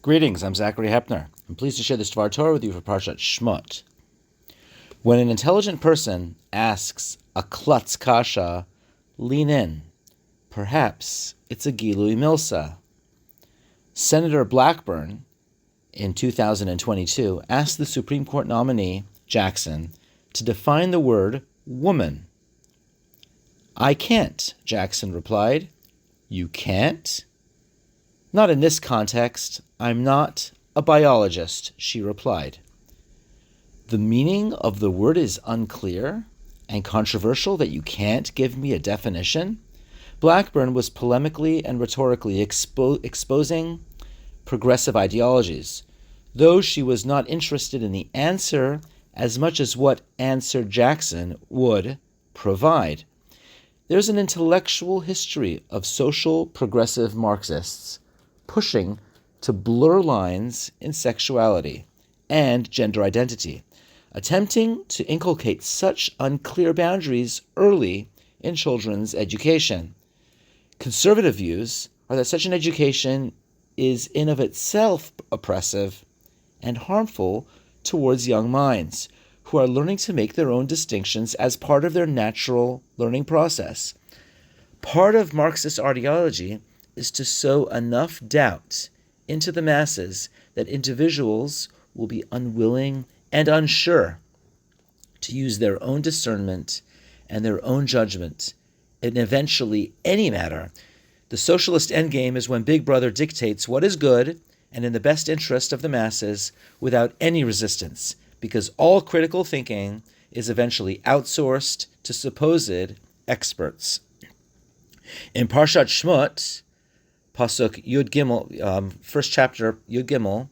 Greetings, I'm Zachary Hepner. I'm pleased to share this Dvar Torah with you for Parashat Shemot. When an intelligent person asks a klutz kasha, lean in. Perhaps it's a Gilui Milsa. Senator Blackburn, in 2022, asked the Supreme Court nominee, Jackson, to define the word woman. I can't, Jackson replied. You can't? Not in this context. I'm not a biologist, she replied. The meaning of the word is unclear and controversial that you can't give me a definition? Blackburn was polemically and rhetorically exposing progressive ideologies, though she was not interested in the answer as much as what answer Jackson would provide. There's an intellectual history of social progressive Marxists pushing to blur lines in sexuality and gender identity, attempting to inculcate such unclear boundaries early in children's education. Conservative views are that such an education is in of itself oppressive and harmful towards young minds who are learning to make their own distinctions as part of their natural learning process. Part of Marxist ideology is to sow enough doubt into the masses that individuals will be unwilling and unsure to use their own discernment and their own judgment in eventually any matter. The socialist endgame is when Big Brother dictates what is good and in the best interest of the masses without any resistance, because all critical thinking is eventually outsourced to supposed experts. In Parashat Shemot, Pasuk Yud Gimel, first chapter Yud Gimel,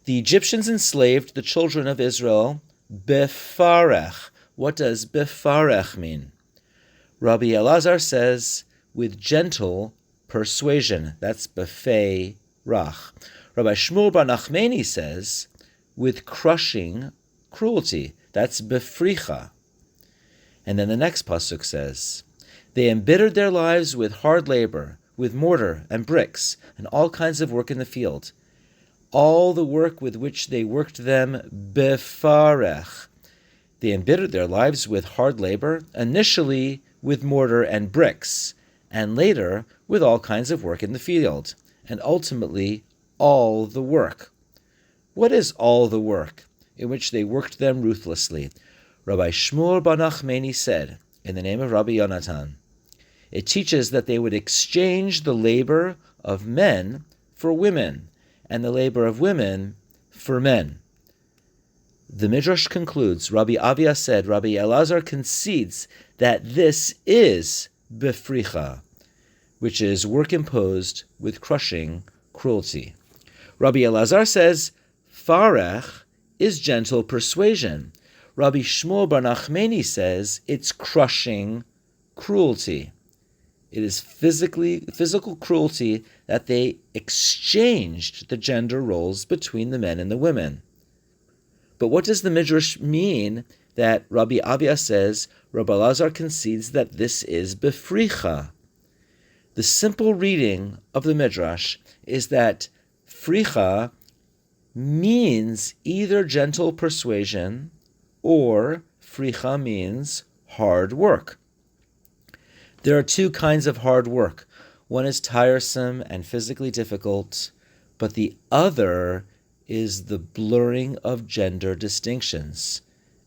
the Egyptians enslaved the children of Israel befarech. What does befarech mean? Rabbi Elazar says, with gentle persuasion. That's befei rach. Rabbi Shmuel bar Nachmani says, with crushing cruelty. That's befricha. And then the next pasuk says, they embittered their lives with hard labor, with mortar and bricks, and all kinds of work in the field. All the work with which they worked them befarech. They embittered their lives with hard labor, initially with mortar and bricks, and later with all kinds of work in the field, and ultimately all the work. What is all the work in which they worked them ruthlessly? Rabbi Shmuel bar Nachmani said, in the name of Rabbi Yonatan, it teaches that they would exchange the labor of men for women, and the labor of women for men. The Midrash concludes, Rabbi Avia said, Rabbi Elazar concedes that this is befricha, which is work imposed with crushing cruelty. Rabbi Elazar says, farech is gentle persuasion. Rabbi Shmuel bar Nachmani says it's crushing cruelty. It is physical cruelty that they exchanged the gender roles between the men and the women. But what does the Midrash mean that Rabbi Avia says Rabbi Elazar concedes that this is befricha? The simple reading of the Midrash is that fricha means either gentle persuasion or fricha means hard work. There are two kinds of hard work. One is tiresome and physically difficult, but the other is the blurring of gender distinctions.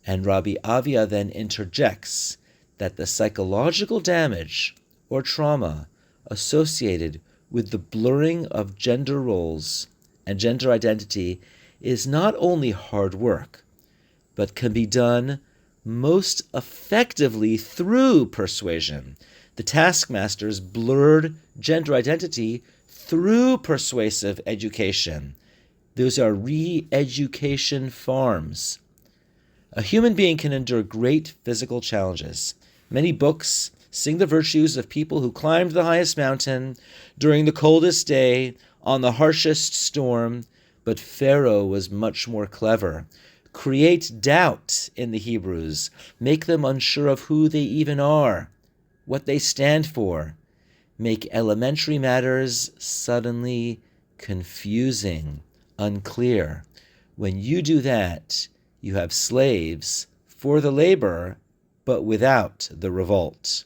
And Rabbi Avia then interjects that the psychological damage or trauma associated with the blurring of gender roles and gender identity is not only hard work, but can be done most effectively through persuasion. The taskmasters blurred gender identity through persuasive education. Those are re-education farms. A human being can endure great physical challenges. Many books sing the virtues of people who climbed the highest mountain during the coldest day on the harshest storm, but Pharaoh was much more clever. Create doubt in the Hebrews, make them unsure of who they even are, what they stand for, make elementary matters suddenly confusing. unclear. When you do that, you have slaves for the labor, but without the revolt.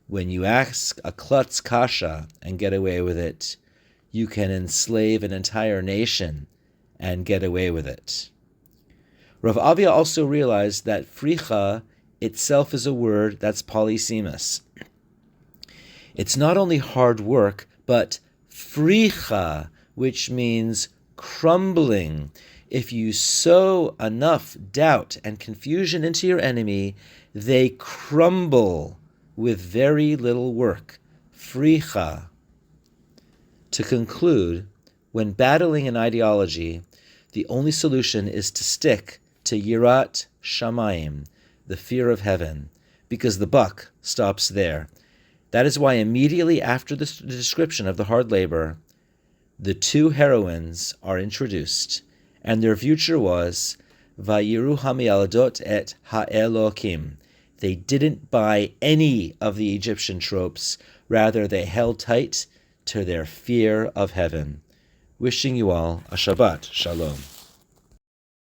When you ask a klutz kasha and get away with it, you can enslave an entire nation and get away with it. Rav Avia also realized that fricha itself is a word that's polysemous. It's not only hard work, but fricha, which means crumbling. If you sow enough doubt and confusion into your enemy, they crumble with very little work. Fricha. To conclude, when battling an ideology, the only solution is to stick to yirat shamayim, the fear of heaven, because the buck stops there. That is why immediately after the description of the hard labor, the two heroines are introduced, and their future was Vayiru hamialdot et ha'elokim. They didn't buy any of the Egyptian tropes, rather they held tight to their fear of heaven. Wishing you all a Shabbat Shalom.